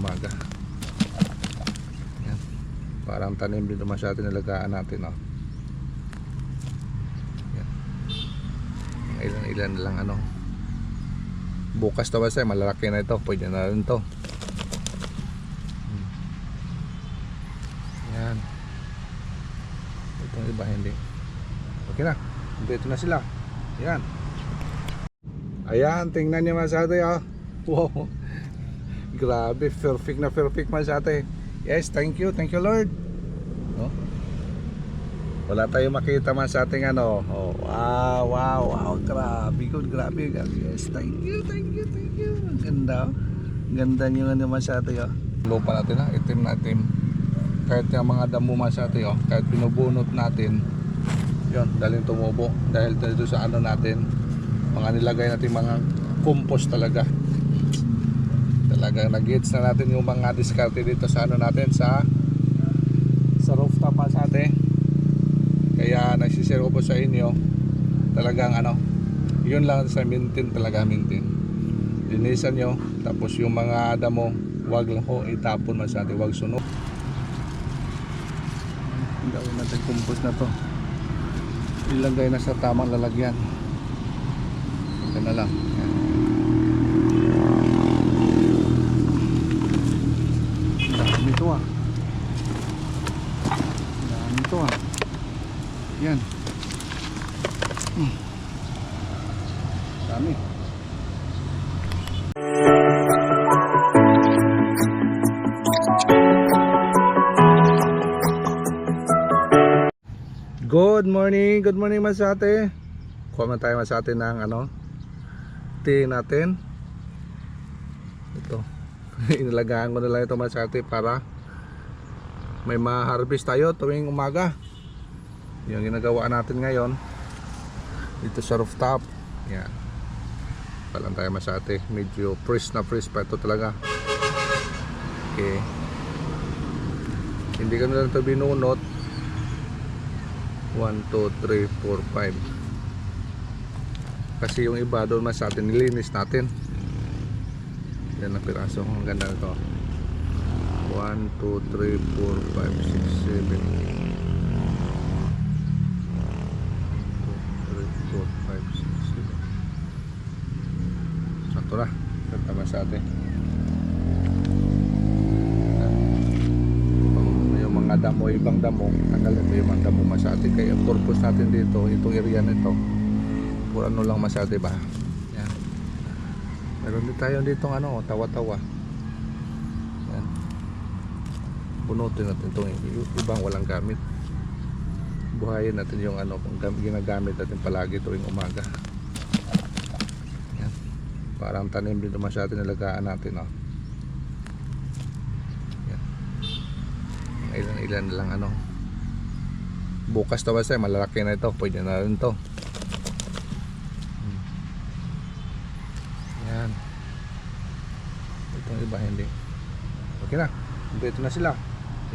umaga. Yan. Parang tanim dito masyado nilagaan natin, oh. Yan. Ilan-ilan lang ano. Bukas to basta malalaki na ito, pwede na rin to. Yan. Itong iba hindi. Okay na. Dito na sila. Yan. Ayan, tingnan niyo masate, oh. Wow. Grabe, perfect na perfect masate. Yes, thank you Lord. No? Wala tayong makita masate ng ano. Oh, wow, grabe good, grabe. Yes, thank you. Ang ganda, oh. Ganda niyo nga masate, oh. Lupa natin, ha, itim na itim. Kahit yung mga damo masate, oh, kahit binubunot natin, yun, daling tumubo dahil dito sa ano natin, mga nilagay natin mga compost talaga nag-hits na natin yung mga diskarte dito sa ano natin sa rooftop masate. Kaya nagsishare ko po sa inyo talagang ano, yun lang sa maintain talaga, maintain, linisan nyo, tapos yung mga damo wag lang ho itapon masate, wag sunog. Gawin natin compost na to, ilagay na sa tamang lalagyan. Ito na lang. Yan. Dami ito, ah. Dami ito, ah. Yan. Dami. Good morning masate. Kuha man tayo masate ng ano, tea natin. Ito. Inalagaan ko na lang ito masate para may ma-harvest tayo tuwing umaga. Yung ginagawa natin ngayon dito sa rooftop. Yan. Palang tayo masate. Medyo fresh na fresh pa ito talaga. Okay. Hindi ko na lang ito binunot. 1, 2, 3, 4, 5. Kasi yung iba doon mas sa atin nilinis natin. Yan ang piraso. Ang ganda nito. 1, 2, 3, 4, 5, 6, 7. 2, 3, 4, 5, 6, 7. Sakto na. Tama sa atin. Mga damo, ibang damo, tanggalin mo yung mga damo masate. Kaya ang purpose natin dito, itong area nito, puro ano lang masate ba. Yan. Meron din tayo dito ano, tawa-tawa. Yan. Bunutin natin itong ibang walang gamit. Buhayin natin yung ano, kung ginagamit natin palagi tuwing umaga. Yan. Parang tanim dito masate nilagaan natin, oh. Ilan lang ano. Bukas to basta malalaki na ito, pwede na rin to. Yan. Itong iba hindi. Okay na. Dito na sila.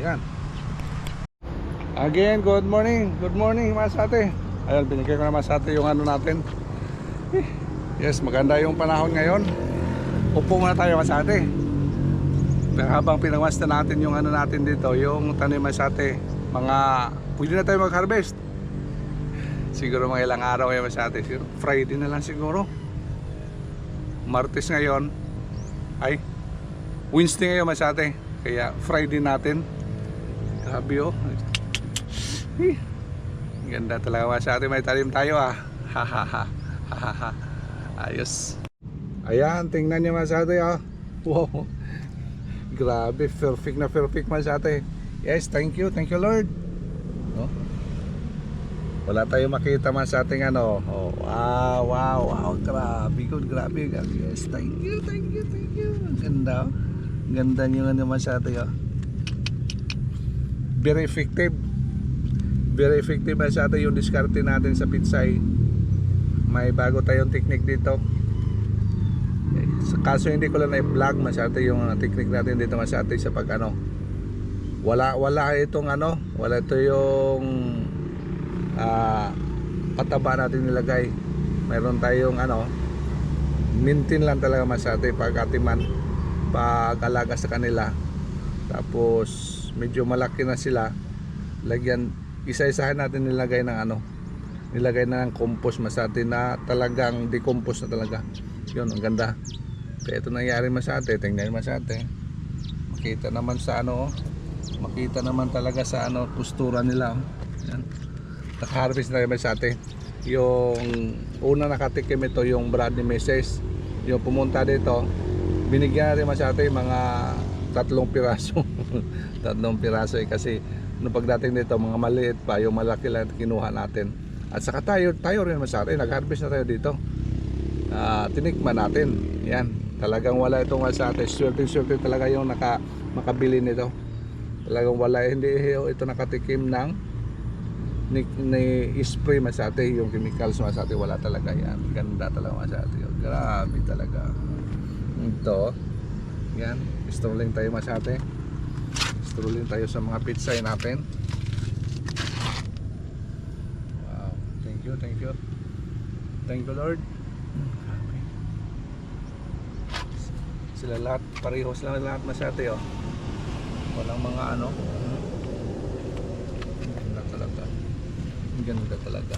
Yan. Again, good morning masate. Ayun, binigay ko na masate yung ano natin. Yes, maganda yung panahon ngayon. Upo muna tayo masate. Habang pinamasta natin yung ano natin dito, yung tanim masate, mga pwede na tayo mag-harvest. Siguro mga ilang araw yung masate, Friday na lang siguro. Martes ngayon, ay Wednesday ngayon masate, kaya Friday natin. Grabe, oh. Ganda talaga masate, may tanim tayo, ah. Hahaha. Ayos. Ayan, tingnan niyo masate, ah. Wow. Grabe, perfect na perfect masate. Yes, thank you Lord. No? Wala tayong makita masate ng ano. Oh, wow, grabe good, grabe. Yes, thank you. Ang ganda, oh. Ganda niyo nga masate, oh. Very effective masate yung diskarte natin sa pitsay. May bago tayong technique dito. Kaso hindi ko lang na-vlog masate yung technique natin dito masate sa pag ano. Wala itong ano, wala ito yung pataba natin nilagay. Mayroon tayong ano, maintain lang talaga masate pag atiman. pag-alaga sa kanila. Tapos medyo malaki na sila, lagyan, isa-isahan natin nilagay ng nilagay na ng compost masate na talagang decompose na talaga. Yun, ang ganda. Kaya ito nangyari masate, tingnan masate. Makita naman sa makita naman talaga sa postura nila. Yan. Naka-harvest na rin masate. Yung una nakatikim ito, yung Bradley Message. Yung pumunta dito, binigyan natin masate mga 3 piraso. 3 piraso kasi nung pagdating dito, mga maliit pa, yung malaki lang kinuha natin. At saka tayo rin masate, nag-harvest na tayo dito. Tinikman natin. Yan, talagang wala itong masate. Swerte talaga yung makabili nito. Talagang wala, hindi ito nakatikim ng ni spray masate, yung chemicals masate, wala talaga yan. Ganda talaga masate. Grabe talaga. Ito, yan, strolling tayo masate. Strolling tayo sa mga pitsay natin. Wow, thank you Lord. Sila lahat, parehos lang lahat masate, oh. Walang mga ganda talaga.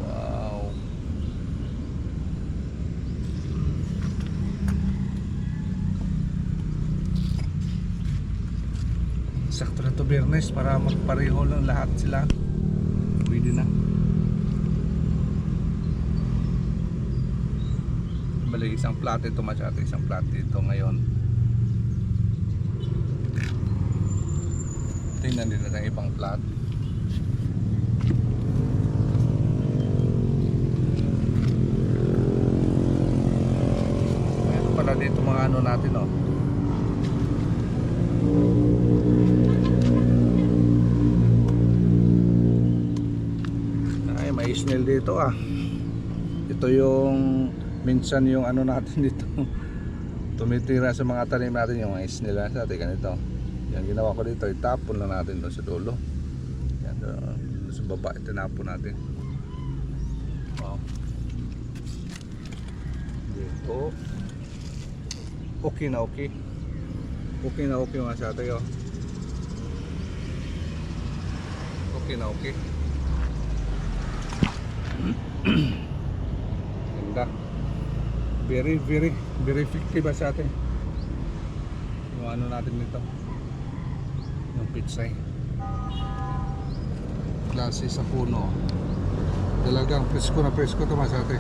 Wow. Sakto na to Biyernes para magpareho lang lahat sila. Pwede na. Bali, isang plat ito masyado, isang plat dito ngayon. Tingnan din natin ibang plat. Meron pala dito mga natin, oh. Ay, may snail dito, ah. Ito yung minsan yung natin dito tumitira sa mga tanim natin, yung mga snail sa atin ganito. Yan, ginawa ko dito, itapon lang natin doon sa dulo. Yan, doon sa baba, itinapon natin. Wow. Dito. Okay na okay. Okay na okay mga sa atin, oh. Okay na okay. Ganda. Very effective sa atin. Yung natin dito. Yung pitsay. Klase sa puno. Talagang presko to mas atin.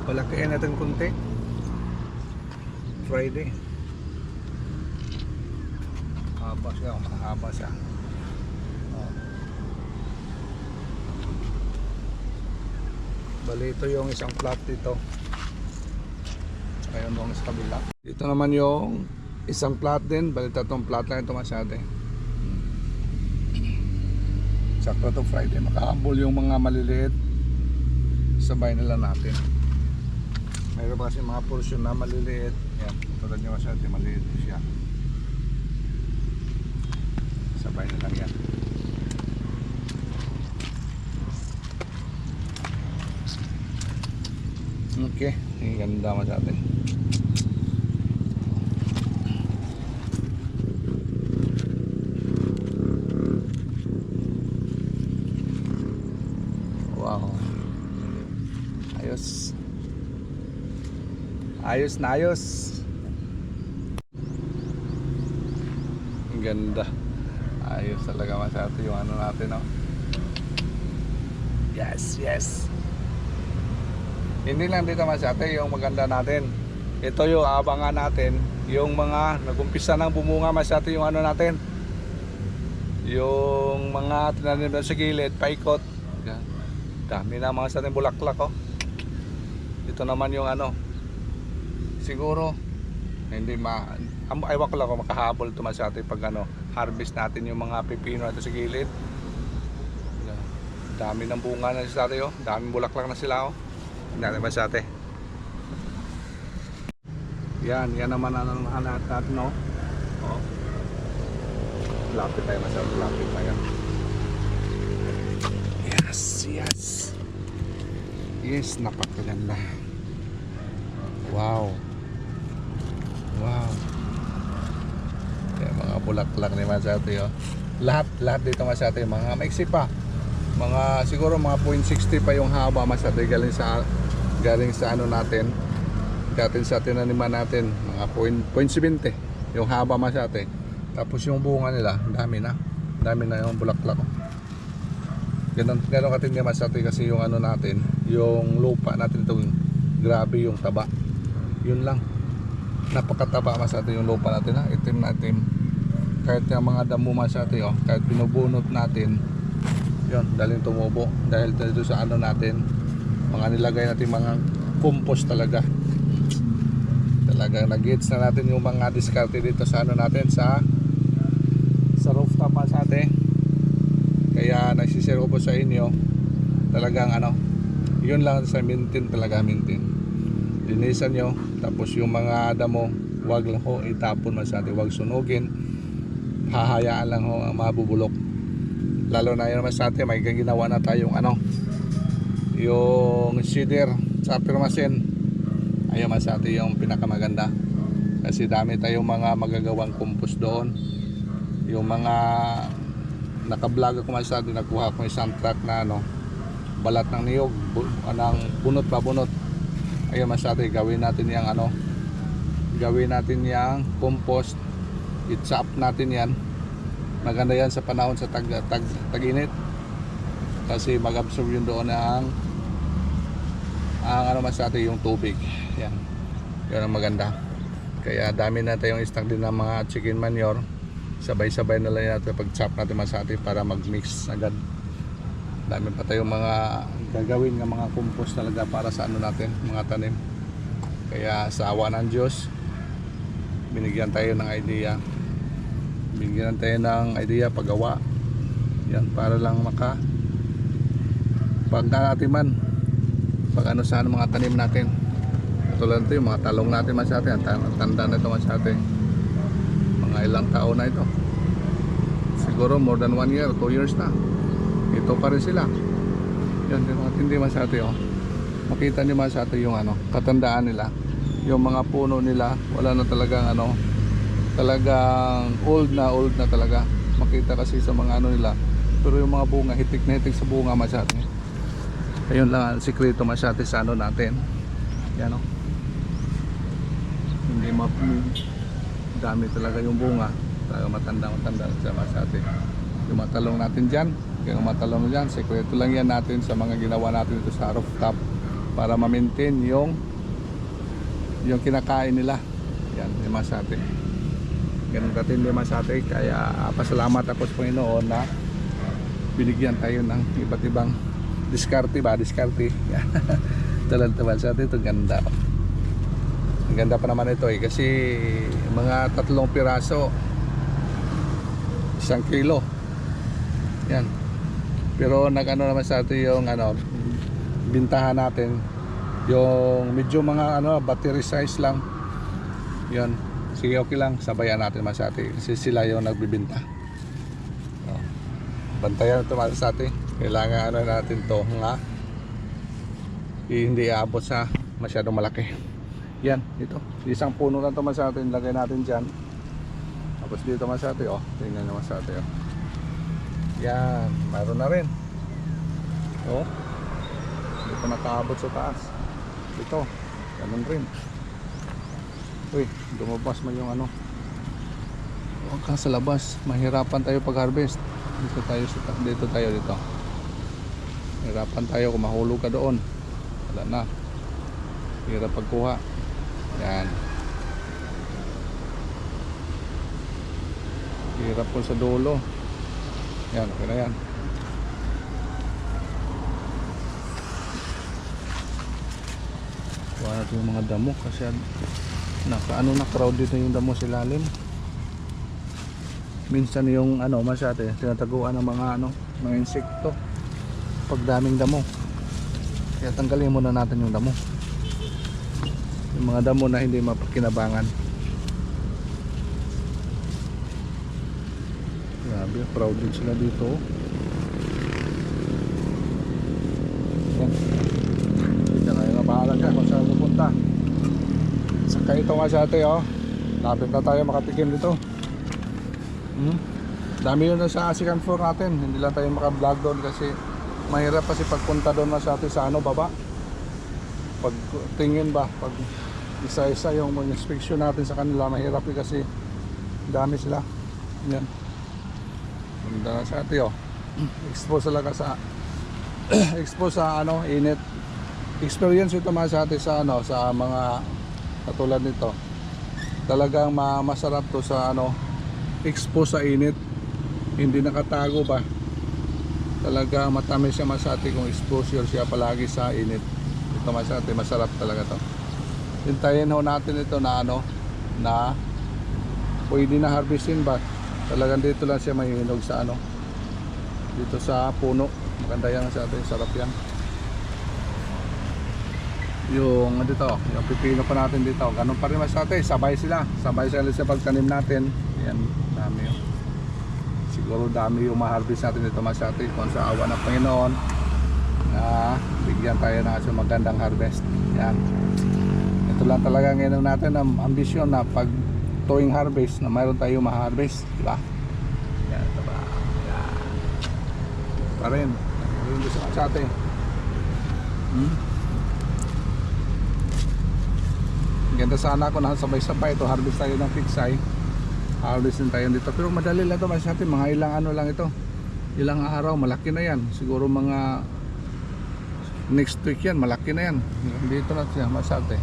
Palakihin natin konti. Friday. Mahaba siya. Bali, ito yung isang plot dito. Ayun doon sa kabila. Dito naman yung isang plot din. Bali, 3 plot lang ito masyado. Sakto to Friday. Makahambol yung mga maliliit. Sabay nila natin. Mayroon kasi mga portion na maliliit. Yan, tulad nyo masyado, maliit siya. Sabay na lang yan. Okay, ang ganda masyado. Wow. Ayos na ayos. Ang ganda. Ayos talaga masyado yung natin, no? Yes. Hindi lang dito masyado yung maganda natin. Ito yung abangan natin. Yung mga nagumpisa ng bumunga masyado yung natin. Yung mga tinanim doon sa gilid, paikot. Yan. Dami na mga sa ating bulaklak, oh. Ito naman yung siguro hindi aywa ko lang kung makahabol ito masyado pag harvest natin yung mga pipino ito sa gilid. Dami ng bunga na sa atin, oh. Daming bulaklak na sila, oh. Hindi natin masyado. Yan naman ang natin, no? Oh. Lapit tayo masyado, lapit tayo. Yes. Yes, napakaganda. Wow. Yan, mga bulaklak ni Masate, oh. Lahat dito Masate, mga maiksi pa. Mga siguro mga 0.60 pa yung haba Masate galing sa ano natin. Sa tinaniman natin, mga 0.70 yung haba Masate. Tapos yung bunga nila, dami na yung bulaklak. Ganun katindi Masate kasi yung ano natin, yung lupa natin ito, grabe yung taba. Yun lang. Napakataba Masate yung lupa natin, ha? Itim na itim. Kahit yung mga damo Masate, oh, kahit binubunot natin, yun, daling tumubo. Dahil dito sa ano natin, mga nilagay natin mga compost talaga. Talagang nag-gets na natin yung mga diskarte dito sa ano natin, sa rooftop Masate. Kaya nagsishare ko po sa inyo, talagang ano, yun lang sa maintain talaga, maintain. Linisan nyo, tapos yung mga damo, wag lang ho itapon Masate, wag sunugin, hahayaan lang ho ang mabubulok. Lalo na yun Masate, may ginawa na tayong ano, yung cedar sa permasin. Ayun Masate yung pinakamaganda, kasi dami tayong mga magagawang compost doon. Yung mga naka-vlog ako Masate, nakuha ko isang truck na ano, balat ng niyog, bunot pa bunot. Ayun Masate, gawin natin yang ano, gawin natin yang compost, i-chop natin yan. Maganda yan sa panahon sa tag-init, kasi mag-absorb yun doon ang ano Masate, yung tubig. Yan, yun ang maganda. Kaya dami na tayong stock din ng mga chicken manure. Sabay-sabay na lang natin pag-chop natin Masate para mag-mix agad. Dami pa tayong mga gagawin ng mga compost talaga para sa ano natin, mga tanim. Kaya sa awa ng Diyos, binigyan tayo ng idea. Binigyan tayo ng idea paggawa. Yan, para lang pagtatiman pag ano sa mga tanim natin. Katulad ito yung mga talong natin Masate, ang tanda na ito Masate. Mga ilang taon na ito, siguro more than 1 year, 2 years na. Ito pa rin sila. Yan, hindi Masate, oh. Makita niyo Masate yung ano, katandaan nila. Yung mga puno nila, wala na talagang ano, talagang old na talaga. Makita kasi sa mga ano nila. Pero yung mga bunga, hitik na hitik sa bunga Masate. Ayun lang ang sikreto Masate sa ano natin. Yan, oh. Hindi dami talaga yung bunga. Talaga matanda sa Masate. Yung matalong natin dyan, yung matalong dyan, sekreto lang yan natin sa mga ginawa natin ito sa rooftop para ma-maintain yung kinakain nila. Yan, yung Masate. Ganun natin yung Masate. Kaya pasalamat ako sa Panginoon na binigyan tayo ng iba't ibang diskarte. Yan. Talad-talad sa atin, ito ganda. Ang ganda pa naman ito kasi mga 3 piraso, 1 kilo. Yan. Pero nag-ano naman sa atin yung ano, bintahan natin yung medyo mga ano, battery size lang. Yan. Sige, okay lang, sabayan natin sa atin kasi sila yung nagbibinta. Bantayan ito sa atin. Kailangan ano natin to nga hindi aabot sa masyadong malaki. Yan, ito. Isang puno lang ito Masate, lagay natin dyan. Tapos dito Masate, oh. Tingnan nyo Masate, oh. Yan, mayroon na rin. Oh. Dito nakaabot sa taas. Ito, ganun rin. Uy, lumabas mo yung ano. Huwag ka sa labas. Mahirapan tayo pag-harvest. Dito tayo. Hirapan tayo kung mahulog ka doon. Wala na. Hirap pagkuha. Yan. Hirap po sa dulo. Yan, okay na yan. Kuha natin yung mga damo kasi crowd dito yung damo sa ilalim. Minsan yung ano Masate, tinataguan ng mga insekto pag daming damo. Kaya tanggalin muna natin yung damo. Yung mga damo na hindi mapakinabangan. Grabe, proud din sila dito. Yan. Dito na yung bahala ka kung saan pupunta. Saka ito nga sa ate, oh. Lapit na tayo makatikim dito. Dami yun na sa second floor natin. Hindi lang tayo maka-vlog doon kasi mahirap kasi pagpunta doon na sa atin sa ano, baba. Pag tingin ba, pag isa-isa yung inspection natin sa kanila, mahirap yun kasi dami sila. Yan. Ganda sa atin, oh. Expose talaga sa expose sa ano, init. Experience ito mga sa atin sa ano, sa mga katulad nito. Talagang masarap to sa ano, expose sa init. Hindi nakatago ba. Talaga matamis siya masati kung exposure siya palagi sa init. Ito masati, masarap talaga to. Hintayin ho natin ito na ano, na pwede na harvestin ba. Talagang dito lang siya mahihinog sa ano, dito sa puno. Maganda yan sa atin, sarap yan. Yung dito, yung pipino pa natin dito, ganun pa rin masati, sabay sila sa pagtanim natin. Yan, dami yun. Siguro dami yung ma-harvest natin dito masati kung sa awa ng Panginoon na bigyan tayo ng magandang harvest. Yan. Ito lang talaga ngayon natin ang ambisyon na pag tuwing harvest na mayroon tayong ma-harvest, di ba? Yan, ito ba? Yan. Pa rin. Mayroon doon sa atin. Ganda sana kung sabay-sabay ito, harvest tayo ng pitsay. Harvest din tayo dito. Pero madali lang ito sa atin, mga ilang ano lang ito. Ilang araw, malaki na yan. Siguro mga next week yan, malaki na yan. Dito na siya, masate.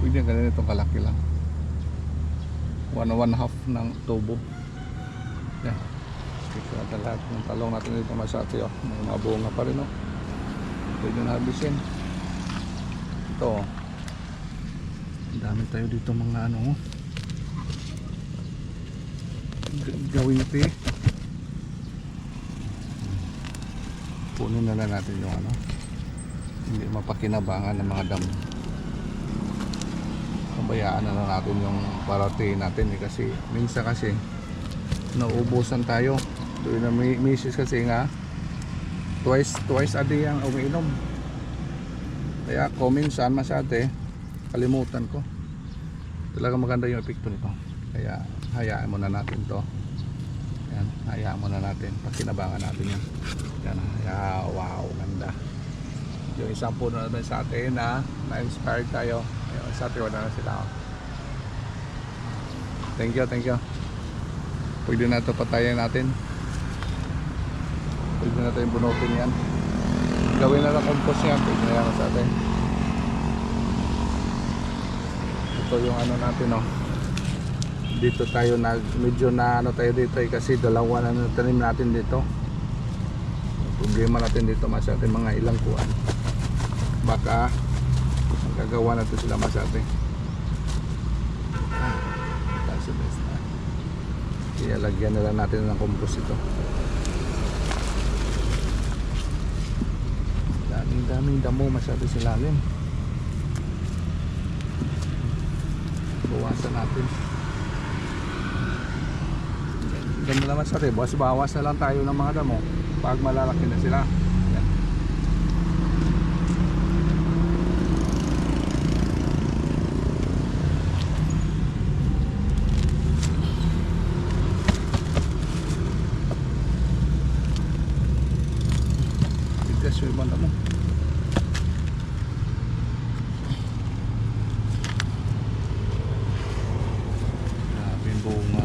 Pwede yan, ganun itong kalaki lang. 1.5 ng tubo. Yan. Ito natin lahat ng talong natin dito masate. Oh. May mga bunga pa rin. Oh. Pwede na harvestin. Ito. Oh. Dami tayo dito mga ano, gawiti. Punin na lang natin yung ano, hindi mapakinabangan ng mga damo. Pabayaan na lang natin yung parati natin kasi minsan kasi nauubusan tayo. Doon na may misis kasi nga twice a day ang umiinom. Kaya kung minsan masyate kalimutan ko. Talaga maganda yung epekto nito. Kaya hayaan muna natin to. Yan, hayaan muna natin. Pagkinabangan natin yan. Yan, wow, ganda. Yung isang puno naman sa atin na na-inspired tayo. Ayun, sa atin wala na sila. Thank you, thank you. Pwede na ito patayin natin. Pwede na ito yung bunutin yan. Gawin na lang compost yan. Pwede na yan sa atin. Ito yung ano natin, no. Dito tayo medyo na ano tayo dito kasi dalawa na tanim natin dito. Problema natin dito masyate mga ilang kuan. Baka magagawa natin sila masyate. That's the best na. Kaya lagyan na lang natin ng compost ito. Daming damo masyate sa lalim. Bawasan natin. Ganda naman sa atin. Bawas na lang tayo ng mga damo pag malalaki na sila. Yan. Tigas yung ibang damo. Bunga.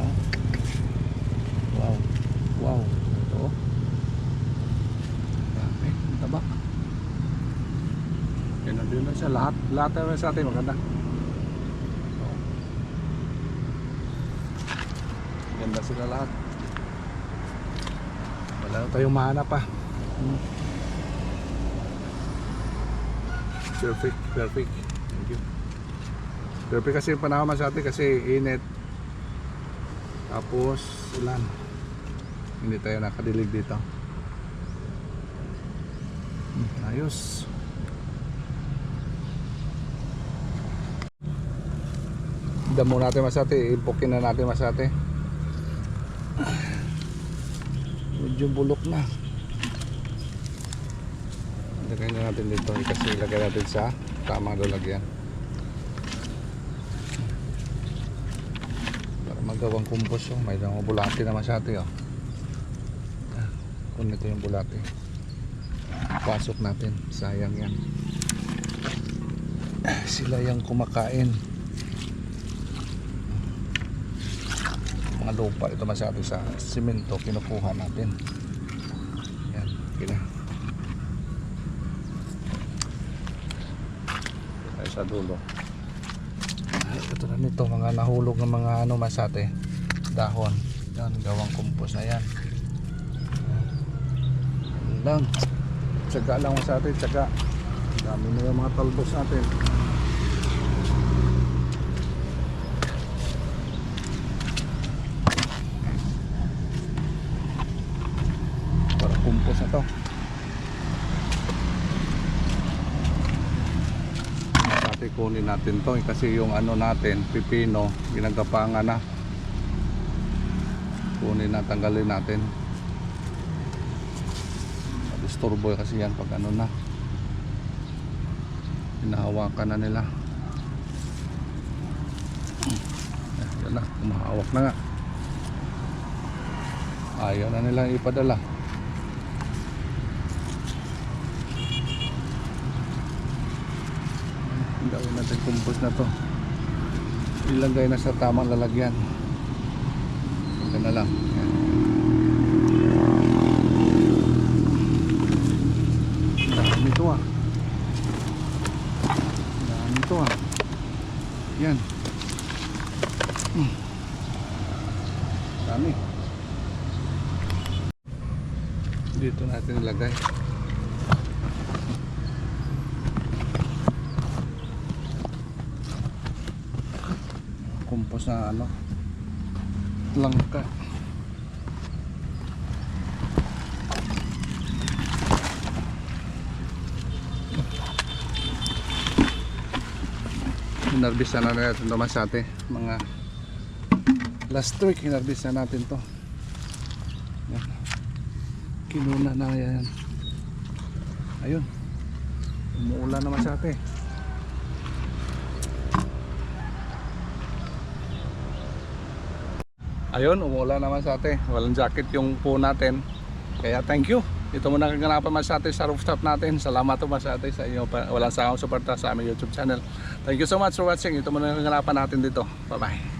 Wow. Ito. Dami. Tabak. Yan nandun na siya. Lahat na sa atin maganda. Ganda sila lahat. Wala na tayong mahanap pa. Perfect. Thank you. Perfect kasi yung panahon sa atin kasi init. Tapos ulan. Hindi tayo nakadilig dito. Ayos. Idamo natin masate, ibukin na natin masate. Medyo bulok na. Lagay na natin dito kasi ilagay natin sa tamang lalagyan para magawang compost. Oh. May mga bulati na masate. Oh. Kung ito yung bulati, pasok natin, sayang yan. Sila yung kumakain. Mga lupa ito masyado sa simento, kinukuha natin. Yan, kina. Ay sa dulo. Ito na nito, mga nahulog ng mga ano masate, dahon. Yan, gawang compost na yan. Yan lang. Tsaga lang masate, tsaga. Dami na yung mga talbos natin. Compost na to. Masate kunin natin to kasi yung ano natin, pipino, ginagapangan na. Kunin na, tanggalin natin. Disturbo kasi yan pag ano na. Hinahawakan na nila. Yan na, kumahawak na nga. Ayaw na nila ipadala. Gawin natin compost na to, ilagay na sa tamang lalagyan. Ito na lang. Dami ito ah. Dami ito ah. Yan. Dami. Dito natin ilagay. Compost na ano, langka. Hinarbisa na natin ito masate. Mga last week hinarbisa natin to. Yan. Kinuna na yan. Ayun, umuulan na masate. Ayun, umuulan naman sa atin. Walang jacket yung po natin. Kaya thank you. Ito muna kaganapan mas sa atin sa rooftop natin. Salamat po mas sa atin sa inyo. Walang sakang suporta sa aming YouTube channel. Thank you so much for watching. Ito muna kaganapan natin dito. Bye bye.